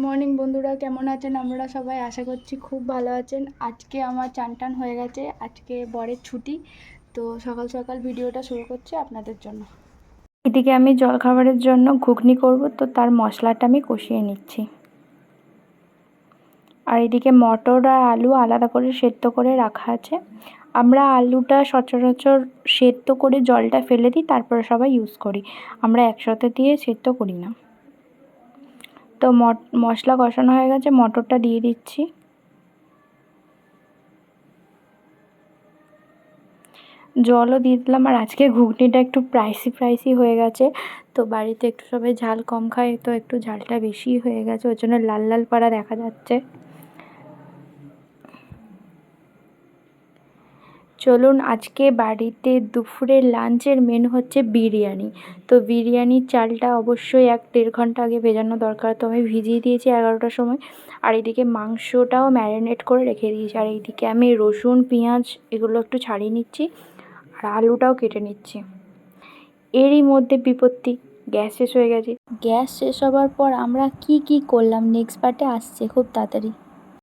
Morning বন্ধুরা, কেমন আছেন? আমরা সবাই আশা করছি খুব ভালো আছেন। আজকে আমার চান টান হয়ে গেছে, আজকে বরের ছুটি, তো সকাল সকাল ভিডিওটা শুরু করছি আপনাদের জন্য। এদিকে আমি জলখাবারের জন্য ঘুগনি করব, তো তার মশলাটা আমি কষিয়ে নিচ্ছি। আর এদিকে মটর আর আলু আলাদা করে সেদ্ধ করে রাখা আছে। আমরা আলুটা সচরাচর সেদ্ধ করে জলটা ফেলে দিই, তারপরে সবাই ইউজ করি। আমরা একসাথে দিয়ে সেদ্ধ করি না। তো মশলা কষানো হয়ে গেছে, মটরটা দিয়ে দিচ্ছি। জলও দিয়ে দিলাম। আর আজকে ঘুগনিটা একটু স্পাইসি হয়ে গেছে, তো বাড়িতে একটু সবাই ঝাল কম খায়, তো একটু ঝালটা বেশি হয়ে গেছে, ওই জন্য লাল লাল পাড়া দেখা যাচ্ছে। চলুন, আজকে বাড়িতে দুপুরের লাঞ্চের মেনু হচ্ছে বিরিয়ানি। তো বিরিয়ানির চালটা অবশ্যই 1-1.5 ঘন্টা আগে ভেজানো দরকার, তো আমি ভিজিয়ে দিয়েছি 11টার সময়। আর এদিকে মাংসটাও ম্যারিনেট করে রেখে দিয়েছি। আর এইদিকে আমি রসুন পেঁয়াজ এগুলো একটু ছাড়িয়ে নিচ্ছি, আর আলুটাও কেটে নিচ্ছি। এরই মধ্যে বিপত্তি, গ্যাস শেষ হয়ে গেছে। গ্যাস শেষ হবার পর আমরা কি করলাম নেক্সট পার্টে আসছে খুব তাড়াতাড়ি।